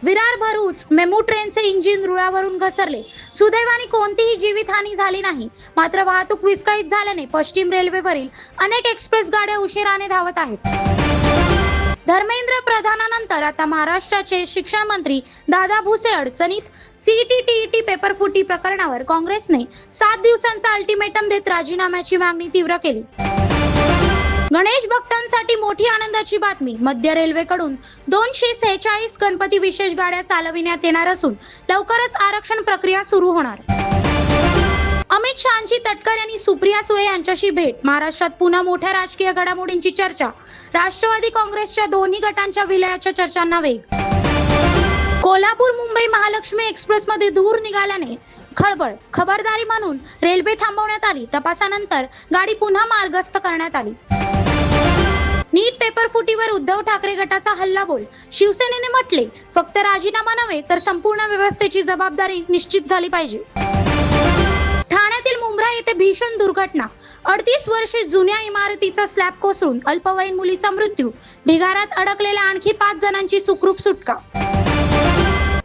विरार भरूच MEMU ट्रेनचे engine रुळावरून घसरले। सुदैवाने कोणतीही जीवितहानी झाली नाही। मात्र वाहतूक विस्कळीत झाल्याने पश्चिम रेल्वेवरील अनेक एक्सप्रेस गाड्या उशिराने धावत आहेत। धर्मेंद्र प्रधानानंतर आता महाराष्ट्राचे शिक्षण मंत्री दादा भुसे अडचणीत। सीईटी पेपर फुटी प्रकरणावर काँग्रेसने 7 दिवसांचा अल्टिमेटम देत राजीनाम्याची मागणी तीव्र केली। गणेश भक्तांसाठी मोठी आनंदाची बातमी। मध्य रेल्वेकडून 246 गणपती विशेष गाड्या चालविण्यात येणार असून लवकरच आरक्षण प्रक्रिया सुरू होणार। अमित शहांची तटकर यांनी सुप्रिया सुळे यांच्याशी भेट। महाराष्ट्रात पुन्हा मोठ्या राजकीय घडामोडींची चर्चा। राष्ट्रवादी काँग्रेसच्या दोन्ही गटांच्या विलयाच्या चर्चांना वेग। कोल्हापूर मुंबई महालक्ष्मी एक्सप्रेस मध्ये धूर निघाल्याने खळबळ। खबरदारी म्हणून रेल्वे थांबवण्यात आली। तपासानंतर गाडी पुन्हा मार्गस्थ करण्यात आली। नीट पेपर फुटीवर उद्धव ठाकरे गटाचा हल्लाबोल। शिवसेनेने म्हटले, फक्त राजीनामा नव्हे तर संपूर्ण व्यवस्थेची जबाबदारी निश्चित झाली पाहिजे। ठाण्यातील मुंब्रा येथे भीषण दुर्घटना। 38 वर्षे जुन्या इमारतीचा स्लॅब कोसळून अल्पवयीन मुलीचा मृत्यू। ढिगाऱ्यात अडकलेल्या आणखी 5 जणांची सुखरूप सुटका।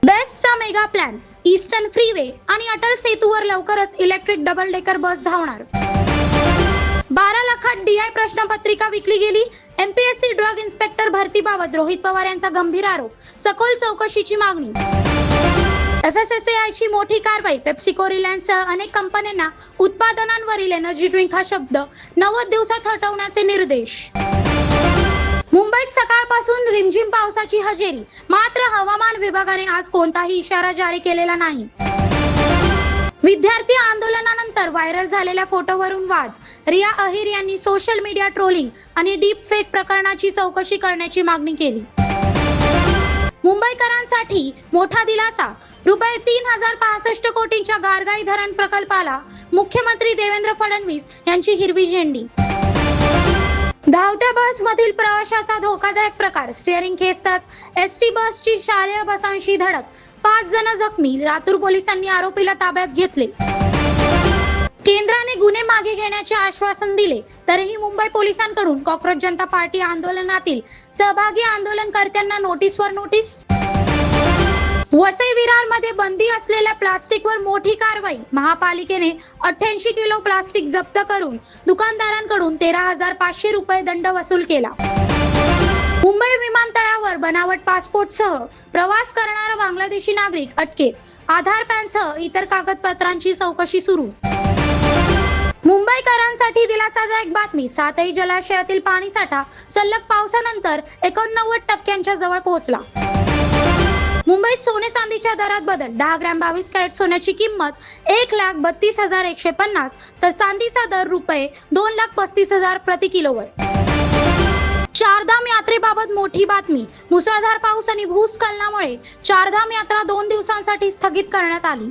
बेस्टचा मेगा प्लॅन। ईस्टर्न फ्रीवे आणि अटल सेतूवर लवकरच इलेक्ट्रिक डबल डेकर बस धावणार। 12 लाखात डीआय प्रश्नपत्रिका विकली गेली। एमपीएससी ड्रग इन्स्पेक्टर भरतीबाबत रोहित पवार यांचा गंभीर आरोप। सखोल चौकशीची मागणी। एफएसएसएआयची मोठी कारवाई। पेप्सिको रिलायन्ससह अनेक कंपन्यांना उत्पादनांवरील एनर्जी ड्रिंक हा शब्द 90 दिवसात हटवण्याचे निर्देश। मुंबईत सकाळपासून रिमझिम पावसाची हजेरी। मात्र हवामान विभागाने आज कोणताही इशारा जारी केलेला नाही। विद्यार्थी आंदोलनानंतर व्हायरल झालेल्या फोटोवरून वाद। रिया अहिर यांनी सोशल मीडिया ट्रोलिंग आणि डीप फेक प्रकरणाची चौकशी करण्याची मागणी केली। मुंबईकरांसाठी मोठा दिलासा। रुपये 3065 कोटींच्या गारगाई धरण प्रकल्पाला मुख्यमंत्री देवेंद्र फडणवीस यांची हिरवी झेंडी। धावत्या बस मधील प्रवाशाचा धोकादायक प्रकार। स्टीअरिंग खेचताच एसटी बसची शालेय बसांशी धडक। 5 जण जखमी। लातूर पोलिसांनी आरोपीला ताब्यात घेतले। केंद्राने गुन्हे मागे घेण्याचे आश्वासन दिले, तरीही मुंबई पोलिसांकडून कॉक्रोच जनता पार्टी आंदोलनातील सहभागी आंदोलनकर्त्यांना नोटीसवर नोटीस। वसई विरार मध्ये बंदी असलेल्या प्लास्टिकवर मोठी कारवाई। महापालिकेने 88 किलो प्लास्टिक जप्त करून दुकानदारांकडून 13,500 रुपये दंड वसूल केला। मुंबई विमानतळावर बनावट पासपोर्टसह प्रवास करणारा बांगलादेशी नागरिक अटकेत। आधार पॅनसह इतर कागदपत्रांची चौकशी सुरू। मुंबईकरांसाठी दिलासादायक बातमी। सातही जलाशयातील पाणीसाठा सलग पावसानंतर 89% जवळ पोहोचला। मुंबईत सोने चांदीच्या दरात बदल। 10 ग्रॅम 22 कॅरेट सोन्याची किंमत 1,32,150 तर चांदीचा दर रुपये 2,35,000 प्रति किलोवर। चारधाम यात्रेबाबत मोठी बातमी। मुसळधार पाऊस आणि भूस्खलनामुळे चारधाम यात्रा 2 दिवसांसाठी स्थगित करण्यात आली।